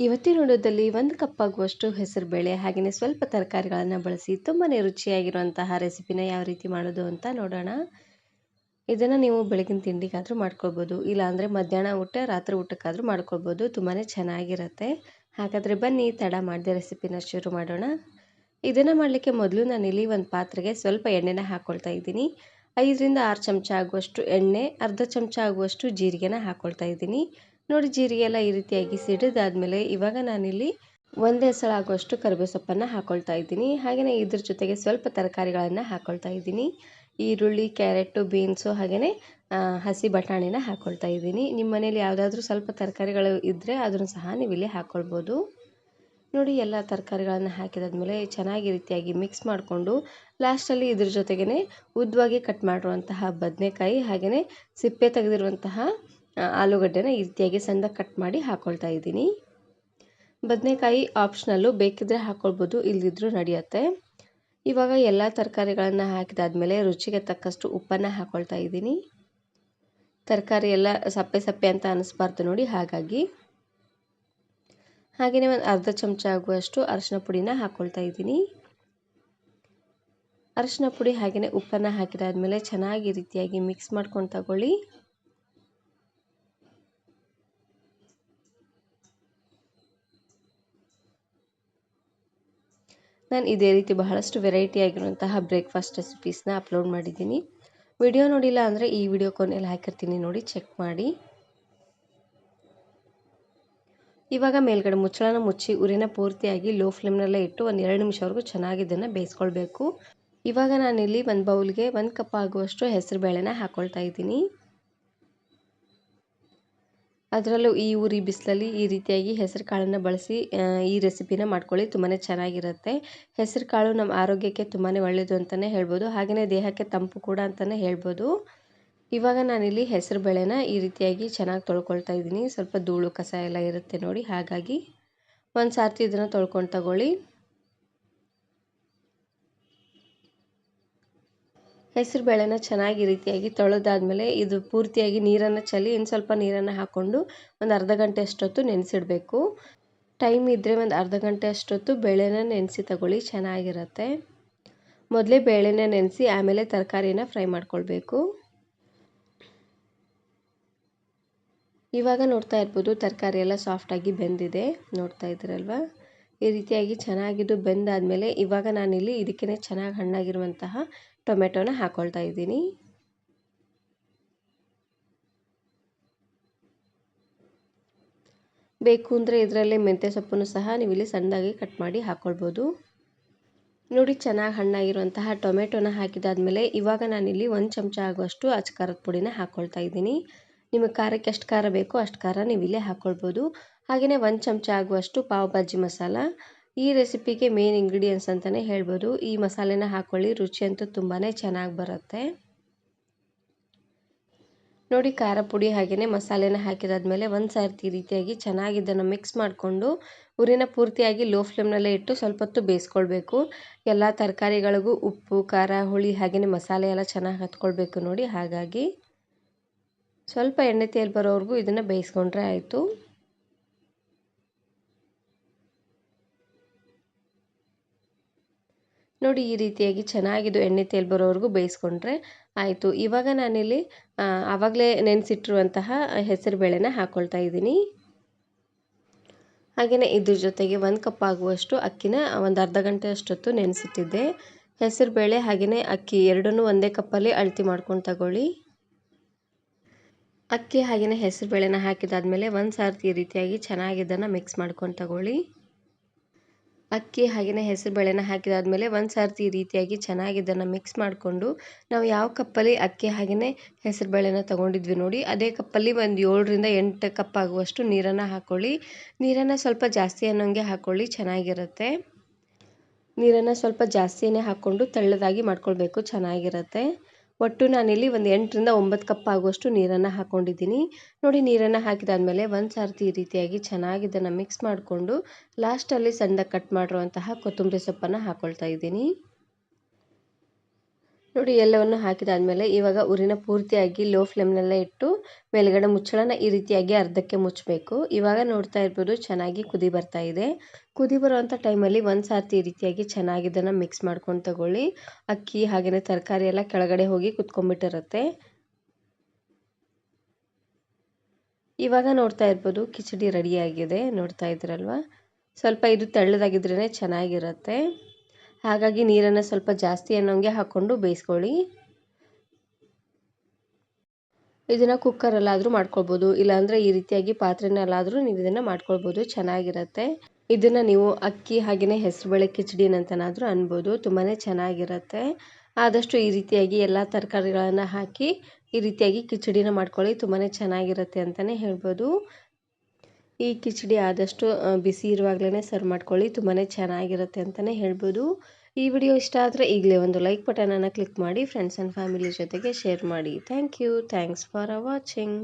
ಇವತ್ತಿನ ವಿಡಿಯೋದಲ್ಲಿ 1 ಕಪ್ ಆಗುವಷ್ಟು ಹೆಸರುಬೇಳೆ ಹಾಗೆಯೇ ಸ್ವಲ್ಪ ತರಕಾರಿಗಳನ್ನು ಬಳಸಿ ತುಂಬಾನೇ ರುಚಿಯಾಗಿರುವಂತಹ ರೆಸಿಪಿನ ಯಾವ ರೀತಿ ಮಾಡೋದು ಅಂತ ನೋಡೋಣ. ಇದನ್ನು ನೀವು ಬೆಳಗಿನ ತಿಂಡಿಗಾದರೂ ಮಾಡ್ಕೊಳ್ಬೋದು, ಇಲ್ಲಾಂದರೆ ಮಧ್ಯಾಹ್ನ ಊಟ ರಾತ್ರಿ ಊಟಕ್ಕಾದರೂ ಮಾಡ್ಕೊಳ್ಬೋದು. ತುಂಬಾನೇ ಚೆನ್ನಾಗಿರುತ್ತೆ. ಹಾಗಾದರೆ ಬನ್ನಿ ತಡ ಮಾಡದೆ ರೆಸಿಪಿನ ಶುರು ಮಾಡೋಣ. ಇದನ್ನು ಮಾಡಲಿಕ್ಕೆ ಮೊದಲು ನಾನಿಲ್ಲಿ ಒಂದು ಪಾತ್ರೆಗೆ ಸ್ವಲ್ಪ ಎಣ್ಣೆನ ಹಾಕ್ಕೊಳ್ತಾ ಇದ್ದೀನಿ. 5 ರಿಂದ 6 ಚಮಚ ಆಗುವಷ್ಟು ಎಣ್ಣೆ, ಅರ್ಧ ಚಮಚ ಆಗುವಷ್ಟು ಜೀರಿಗೆನ ಹಾಕ್ಕೊಳ್ತಾ ಇದ್ದೀನಿ. ನೋಡಿ, ಜೀರಿಗೆ ಎಲ್ಲ ಈ ರೀತಿಯಾಗಿ ಸಿಡಿದಾದ್ಮೇಲೆ ಇವಾಗ ನಾನಿಲ್ಲಿ 1 ಎಸಳು ಆಗುವಷ್ಟು ಕರಿಬೇವು ಸೊಪ್ಪನ್ನು ಹಾಕ್ಕೊಳ್ತಾ ಇದ್ದೀನಿ. ಹಾಗೆಯೇ ಇದ್ರ ಜೊತೆಗೆ ಸ್ವಲ್ಪ ತರಕಾರಿಗಳನ್ನು ಹಾಕ್ಕೊಳ್ತಾ ಇದ್ದೀನಿ. ಈರುಳ್ಳಿ, ಕ್ಯಾರೆಟು, ಬೀನ್ಸು ಹಾಗೆಯೇ ಹಸಿ ಬಟಾಣಿನ ಹಾಕ್ಕೊಳ್ತಾ ಇದ್ದೀನಿ. ನಿಮ್ಮ ಮನೇಲಿ ಯಾವುದಾದ್ರೂ ಸ್ವಲ್ಪ ತರಕಾರಿಗಳು ಇದ್ದರೆ ಅದನ್ನು ಸಹ ನೀವು ಇಲ್ಲಿ ಹಾಕ್ಕೊಳ್ಬೋದು. ನೋಡಿ, ಎಲ್ಲ ತರಕಾರಿಗಳನ್ನು ಹಾಕಿದಾದ್ಮೇಲೆ ಚೆನ್ನಾಗಿ ರೀತಿಯಾಗಿ ಮಿಕ್ಸ್ ಮಾಡಿಕೊಂಡು ಲಾಸ್ಟಲ್ಲಿ ಇದ್ರ ಜೊತೆಗೇ ಉದ್ದವಾಗಿ ಕಟ್ ಮಾಡಿರುವಂತಹ ಬದನೆಕಾಯಿ ಹಾಗೆಯೇ ಸಿಪ್ಪೆ ತೆಗೆದಿರುವಂತಹ ಆಲೂಗಡ್ಡೆನ ಈ ರೀತಿಯಾಗಿ ಸಣ್ಣದಾಗಿ ಕಟ್ ಮಾಡಿ ಹಾಕ್ಕೊಳ್ತಾ ಇದ್ದೀನಿ. ಬದನೆಕಾಯಿ ಆಪ್ಷನಲ್ಲು, ಬೇಕಿದ್ದರೆ ಹಾಕ್ಕೊಳ್ಬೋದು, ಇಲ್ಲದಿದ್ರೂ ನಡೆಯುತ್ತೆ. ಇವಾಗ ಎಲ್ಲ ತರಕಾರಿಗಳನ್ನು ಹಾಕಿದಾದ್ಮೇಲೆ ರುಚಿಗೆ ತಕ್ಕಷ್ಟು ಉಪ್ಪನ್ನು ಹಾಕ್ಕೊಳ್ತಾ ಇದ್ದೀನಿ. ತರಕಾರಿ ಎಲ್ಲ ಸಪ್ಪೆ ಸಪ್ಪೆ ಅಂತ ಅನ್ನಿಸ್ಬಾರ್ದು ನೋಡಿ, ಹಾಗಾಗಿ. ಹಾಗೆಯೇ ಒಂದು ಅರ್ಧ ಚಮಚ ಆಗುವಷ್ಟು ಅರಿಶಿನ ಪುಡಿನ ಹಾಕ್ಕೊಳ್ತಾ ಇದ್ದೀನಿ. ಅರಿಶಿನ ಪುಡಿ ಹಾಗೆಯೇ ಉಪ್ಪನ್ನು ಹಾಕಿದಾದ್ಮೇಲೆ ಚೆನ್ನಾಗಿ ರೀತಿಯಾಗಿ ಮಿಕ್ಸ್ ಮಾಡ್ಕೊಂಡು ತಗೊಳ್ಳಿ. ನಾನು ಇದೇ ರೀತಿ ಬಹಳಷ್ಟು ವೆರೈಟಿ ಆಗಿರುವಂತಹ ಬ್ರೇಕ್ಫಾಸ್ಟ್ ರೆಸಿಪೀಸ್ನ ಅಪ್ಲೋಡ್ ಮಾಡಿದ್ದೀನಿ. ವಿಡಿಯೋ ನೋಡಿಲ್ಲ ಅಂದರೆ ಈ ವಿಡಿಯೋ ಕೊನೆಯಲ್ಲಿ ಹಾಕಿರ್ತೀನಿ, ನೋಡಿ ಚೆಕ್ ಮಾಡಿ. ಇವಾಗ ಮೇಲ್ಗಡೆ ಮುಚ್ಚಳನ ಮುಚ್ಚಿ ಉರಿನ ಪೂರ್ತಿಯಾಗಿ ಲೋ ಫ್ಲೇಮ್ನಲ್ಲೇ ಇಟ್ಟು ಒಂದು 2 ನಿಮಿಷವರೆಗೂ ಚೆನ್ನಾಗಿ ಇದನ್ನು ಬೇಯಿಸ್ಕೊಳ್ಬೇಕು. ಇವಾಗ ನಾನಿಲ್ಲಿ ಒಂದು ಬೌಲ್ಗೆ 1 ಕಪ್ ಆಗುವಷ್ಟು ಹೆಸರುಬೇಳೆನ ಹಾಕ್ಕೊಳ್ತಾ ಇದ್ದೀನಿ. ಅದರಲ್ಲೂ ಈ ಉರಿ ಬಿಸಿಲಲ್ಲಿ ಈ ರೀತಿಯಾಗಿ ಹೆಸರು ಕಾಳನ್ನು ಬಳಸಿ ಈ ರೆಸಿಪಿನ ಮಾಡ್ಕೊಳ್ಳಿ, ತುಂಬಾ ಚೆನ್ನಾಗಿರುತ್ತೆ. ಹೆಸರು ಕಾಳು ನಮ್ಮ ಆರೋಗ್ಯಕ್ಕೆ ತುಂಬಾ ಒಳ್ಳೆಯದು ಅಂತಲೇ ಹೇಳ್ಬೋದು, ಹಾಗೆಯೇ ದೇಹಕ್ಕೆ ತಂಪು ಕೂಡ ಅಂತಲೇ ಹೇಳ್ಬೋದು. ಇವಾಗ ನಾನಿಲ್ಲಿ ಹೆಸರು ಬೇಳೆನ ಈ ರೀತಿಯಾಗಿ ಚೆನ್ನಾಗಿ ತೊಳ್ಕೊಳ್ತಾ ಇದ್ದೀನಿ. ಸ್ವಲ್ಪ ಧೂಳು ಕಸ ಎಲ್ಲ ಇರುತ್ತೆ ನೋಡಿ, ಹಾಗಾಗಿ ಒಂದು ಸಾರ್ತಿ ಇದನ್ನು ತೊಳ್ಕೊಂಡು ತಗೊಳ್ಳಿ. ಹೆಸರು ಬೇಳೆನ ಚೆನ್ನಾಗಿ ಈ ರೀತಿಯಾಗಿ ತೊಳೆದಾದ್ಮೇಲೆ ಇದು ಪೂರ್ತಿಯಾಗಿ ನೀರನ್ನು ಚೆಲ್ಲಿ ಇನ್ನು ಸ್ವಲ್ಪ ನೀರನ್ನು ಹಾಕ್ಕೊಂಡು ಒಂದು ಅರ್ಧ ಗಂಟೆ ಅಷ್ಟೊತ್ತು ನೆನೆಸಿಡಬೇಕು. ಟೈಮ್ ಇದ್ದರೆ ಒಂದು ಅರ್ಧ ಗಂಟೆ ಅಷ್ಟೊತ್ತು ಬೇಳೆನ ನೆನೆಸಿ ತಗೊಳ್ಳಿ, ಚೆನ್ನಾಗಿರುತ್ತೆ. ಮೊದಲೇ ಬೇಳೆನ ನೆನೆಸಿ ಆಮೇಲೆ ತರಕಾರಿನ ಫ್ರೈ ಮಾಡ್ಕೊಳ್ಬೇಕು. ಇವಾಗ ನೋಡ್ತಾ ಇರ್ಬೋದು, ತರಕಾರಿ ಎಲ್ಲ ಸಾಫ್ಟಾಗಿ ಬೆಂದಿದೆ, ನೋಡ್ತಾ ಇದ್ದೀರಲ್ವ. ಈ ರೀತಿಯಾಗಿ ಚೆನ್ನಾಗಿದ್ದು ಬೆಂದಾದಮೇಲೆ ಇವಾಗ ನಾನಿಲ್ಲಿ ಇದಕ್ಕೇ ಚೆನ್ನಾಗಿ ಹಣ್ಣಾಗಿರುವಂತಹ ಟೊಮೆಟೊನ ಹಾಕ್ಕೊಳ್ತಾ ಇದ್ದೀನಿ. ಬೇಕು ಅಂದರೆ ಇದರಲ್ಲೇ ಮೆಂತ್ಯ ಸೊಪ್ಪನ್ನು ಸಹ ನೀವು ಇಲ್ಲಿ ಸಣ್ಣದಾಗಿ ಕಟ್ ಮಾಡಿ ಹಾಕ್ಕೊಳ್ಬೋದು. ನೋಡಿ, ಚೆನ್ನಾಗಿ ಹಣ್ಣಾಗಿರುವಂತಹ ಟೊಮೆಟೊನ ಹಾಕಿದಾದ್ಮೇಲೆ ಇವಾಗ ನಾನಿಲ್ಲಿ 1 ಚಮಚ ಆಗುವಷ್ಟು ಅಚ್ಚ ಖಾರದ ಪುಡಿನ ಹಾಕ್ಕೊಳ್ತಾ ಇದ್ದೀನಿ. ನಿಮಗೆ ಖಾರಕ್ಕೆ ಎಷ್ಟು ಖಾರ ಬೇಕೋ ಅಷ್ಟು ಖಾರ ನೀವು ಇಲ್ಲೇ ಹಾಕ್ಕೊಳ್ಬೋದು. ಹಾಗೆಯೇ 1 ಚಮಚ ಆಗುವಷ್ಟು ಪಾವ್ ಭಾಜಿ ಮಸಾಲ, ಈ ರೆಸಿಪಿಗೆ ಮೇನ್ ಇಂಗ್ರೀಡಿಯೆಂಟ್ಸ್ ಅಂತಲೇ ಹೇಳ್ಬೋದು. ಈ ಮಸಾಲೆನ ಹಾಕ್ಕೊಳ್ಳಿ, ರುಚಿ ಅಂತೂ ತುಂಬಾ ಚೆನ್ನಾಗಿ ಬರುತ್ತೆ. ನೋಡಿ, ಖಾರ ಪುಡಿ ಹಾಗೆಯೇ ಮಸಾಲೆನ ಹಾಕಿದಾದ್ಮೇಲೆ ಒಂದು ಸಾರ್ತಿ ಈ ರೀತಿಯಾಗಿ ಚೆನ್ನಾಗಿ ಇದನ್ನು ಮಿಕ್ಸ್ ಮಾಡಿಕೊಂಡು ಉರಿನ ಪೂರ್ತಿಯಾಗಿ ಲೋ ಫ್ಲೇಮ್ನಲ್ಲೇ ಇಟ್ಟು ಸ್ವಲ್ಪ ಹೊತ್ತು ಬೇಯಿಸ್ಕೊಳ್ಬೇಕು. ಎಲ್ಲ ತರಕಾರಿಗಳಿಗೂ ಉಪ್ಪು, ಖಾರ, ಹುಳಿ ಹಾಗೆಯೇ ಮಸಾಲೆ ಎಲ್ಲ ಚೆನ್ನಾಗಿ ಹತ್ಕೊಳ್ಬೇಕು ನೋಡಿ, ಹಾಗಾಗಿ ಸ್ವಲ್ಪ ಎಣ್ಣೆ ತೇಲ್ ಬರೋವರೆಗೂ ಇದನ್ನು ಬೇಯಿಸ್ಕೊಂಡ್ರೆ ಆಯಿತು. ನೋಡಿ, ಈ ರೀತಿಯಾಗಿ ಚೆನ್ನಾಗಿದ್ದು ಎಣ್ಣೆ ತೇಲ್ ಬರೋವರೆಗೂ ಬೇಯಿಸ್ಕೊಂಡ್ರೆ ಆಯಿತು. ಇವಾಗ ನಾನಿಲ್ಲಿ ಆವಾಗಲೇ ನೆನೆಸಿಟ್ಟಿರುವಂತಹ ಹೆಸರುಬೇಳೆನ ಹಾಕ್ಕೊಳ್ತಾ ಇದ್ದೀನಿ. ಹಾಗೆಯೇ ಇದ್ರ ಜೊತೆಗೆ 1 ಕಪ್ ಆಗುವಷ್ಟು ಅಕ್ಕಿನ ಒಂದು ಅರ್ಧ ಗಂಟೆ ಅಷ್ಟೊತ್ತು ನೆನೆಸಿಟ್ಟಿದ್ದೆ. ಹೆಸರುಬೇಳೆ ಹಾಗೆಯೇ ಅಕ್ಕಿ ಎರಡನ್ನೂ ಒಂದೇ ಕಪ್ಪಲ್ಲಿ ಅಳತೆ ಮಾಡ್ಕೊಂಡು ತಗೊಳ್ಳಿ. ಅಕ್ಕಿ ಹಾಗೆಯೇ ಹೆಸರುಬೇಳೆನ ಹಾಕಿದಾದ್ಮೇಲೆ ಒಂದು ಸಾರ್ತಿ ಈ ರೀತಿಯಾಗಿ ಚೆನ್ನಾಗಿ ಇದನ್ನು ಮಿಕ್ಸ್ ಮಾಡ್ಕೊಂಡು ತಗೊಳ್ಳಿ. ಅಕ್ಕಿ ಹಾಗೆಯೇ ಹೆಸರುಬೇಳೆನ ಹಾಕಿದಾದ್ಮೇಲೆ ಒಂದು ಸಾರ್ತಿ ಈ ರೀತಿಯಾಗಿ ಚೆನ್ನಾಗಿ ಇದನ್ನು ಮಿಕ್ಸ್ ಮಾಡಿಕೊಂಡು ನಾವು ಯಾವ ಕಪ್ಪಲ್ಲಿ ಅಕ್ಕಿ ಹಾಗೆಯೇ ಹೆಸರುಬೇಳೆನ ತೊಗೊಂಡಿದ್ವಿ ನೋಡಿ, ಅದೇ ಕಪ್ಪಲ್ಲಿ ಒಂದು 7 ರಿಂದ 8 ಕಪ್ ಆಗುವಷ್ಟು ನೀರನ್ನು ಹಾಕ್ಕೊಳ್ಳಿ. ನೀರನ್ನು ಸ್ವಲ್ಪ ಜಾಸ್ತಿ ಅನ್ನೋಂಗೆ ಹಾಕ್ಕೊಳ್ಳಿ, ಚೆನ್ನಾಗಿರುತ್ತೆ. ನೀರನ್ನು ಸ್ವಲ್ಪ ಜಾಸ್ತಿಯೇ ಹಾಕ್ಕೊಂಡು ತೆಳ್ಳದಾಗಿ ಮಾಡ್ಕೊಳ್ಬೇಕು, ಚೆನ್ನಾಗಿರುತ್ತೆ. ಒಟ್ಟು ನಾನಿಲ್ಲಿ ಒಂದು 8 ರಿಂದ 9 ಕಪ್ ಆಗುವಷ್ಟು ನೀರನ್ನು ಹಾಕ್ಕೊಂಡಿದ್ದೀನಿ. ನೋಡಿ, ನೀರನ್ನು ಹಾಕಿದಾದ್ಮೇಲೆ ಒಂದು ಸಾರ್ತಿ ಈ ರೀತಿಯಾಗಿ ಚೆನ್ನಾಗಿ ಇದನ್ನು ಮಿಕ್ಸ್ ಮಾಡಿಕೊಂಡು ಲಾಸ್ಟಲ್ಲಿ ಸಣ್ಣದಾಗಿ ಕಟ್ ಮಾಡಿರುವಂತಹ ಕೊತ್ತಂಬರಿ ಸೊಪ್ಪನ್ನು ಹಾಕ್ಕೊಳ್ತಾ ಇದ್ದೀನಿ. ನೋಡಿ ಎಲ್ಲವನ್ನು ಹಾಕಿದಾದ್ಮೇಲೆ ಇವಾಗ ಉರಿನ ಪೂರ್ತಿಯಾಗಿ ಲೋ ಫ್ಲೇಮ್ನಲ್ಲೇ ಇಟ್ಟು ಮೇಲ್ಗಡೆ ಮುಚ್ಚಳನ ಈ ರೀತಿಯಾಗಿ ಅರ್ಧಕ್ಕೆ ಮುಚ್ಚಬೇಕು. ಇವಾಗ ನೋಡ್ತಾ ಇರ್ಬೋದು ಚೆನ್ನಾಗಿ ಕುದಿ ಬರ್ತಾ ಇದೆ. ಕುದಿ ಬರುವಂಥ ಟೈಮಲ್ಲಿ ಒಂದು ಸಾರ್ತಿ ಈ ರೀತಿಯಾಗಿ ಚೆನ್ನಾಗಿ ಇದನ್ನು ಮಿಕ್ಸ್ ಮಾಡ್ಕೊಂಡು ತಗೊಳ್ಳಿ. ಅಕ್ಕಿ ಹಾಗೆಯೇ ತರಕಾರಿ ಎಲ್ಲ ಕೆಳಗಡೆ ಹೋಗಿ ಕುತ್ಕೊಂಡ್ಬಿಟ್ಟಿರುತ್ತೆ. ಇವಾಗ ನೋಡ್ತಾ ಇರ್ಬೋದು ಕಿಚಡಿ ರೆಡಿಯಾಗಿದೆ, ನೋಡ್ತಾ ಇದ್ದೀರಲ್ವ. ಸ್ವಲ್ಪ ಇದು ತೆಳ್ಳದಾಗಿದ್ರೇ ಚೆನ್ನಾಗಿರುತ್ತೆ. ಹಾಗಾಗಿ ನೀರನ್ನು ಸ್ವಲ್ಪ ಜಾಸ್ತಿ ಅನ್ನೋಂಗೆ ಹಾಕ್ಕೊಂಡು ಬೇಯಿಸ್ಕೊಳ್ಳಿ. ಇದನ್ನು ಕುಕ್ಕರಲ್ಲಾದರೂ ಮಾಡ್ಕೊಳ್ಬೋದು, ಇಲ್ಲಾಂದರೆ ಈ ರೀತಿಯಾಗಿ ಪಾತ್ರೆನಲ್ಲಾದರೂ ನೀವು ಇದನ್ನು ಮಾಡ್ಕೊಳ್ಬೋದು, ಚೆನ್ನಾಗಿರುತ್ತೆ. ಇದನ್ನು ನೀವು ಅಕ್ಕಿ ಹಾಗೆಯೇ ಹೆಸರುಬೇಳೆ ಕಿಚಡಿ ಅಂತನಾದರೂ ಅನ್ಬೋದು, ತುಂಬಾ ಚೆನ್ನಾಗಿರುತ್ತೆ. ಆದಷ್ಟು ಈ ರೀತಿಯಾಗಿ ಎಲ್ಲ ತರಕಾರಿಗಳನ್ನು ಹಾಕಿ ಈ ರೀತಿಯಾಗಿ ಕಿಚಡಿನ ಮಾಡ್ಕೊಳ್ಳಿ, ತುಂಬಾ ಚೆನ್ನಾಗಿರುತ್ತೆ ಅಂತಲೇ ಹೇಳ್ಬೋದು. ಈ ಕಿಚಡಿ ಆದಷ್ಟು ಬಿಸಿ ಇರುವಾಗಲೇ ಸರ್ವ್ ಮಾಡ್ಕೊಳ್ಳಿ, ತುಂಬಾ ಚೆನ್ನಾಗಿರುತ್ತೆ ಅಂತಲೇ ಹೇಳ್ಬೋದು. ಈ ವಿಡಿಯೋ ಇಷ್ಟ ಆದರೆ ಈಗಲೇ ಒಂದು ಲೈಕ್ ಬಟನನ್ನು ಕ್ಲಿಕ್ ಮಾಡಿ, ಫ್ರೆಂಡ್ಸ್ ಆ್ಯಂಡ್ ಫ್ಯಾಮಿಲಿ ಜೊತೆಗೆ ಶೇರ್ ಮಾಡಿ. Thank you. Thanks for watching.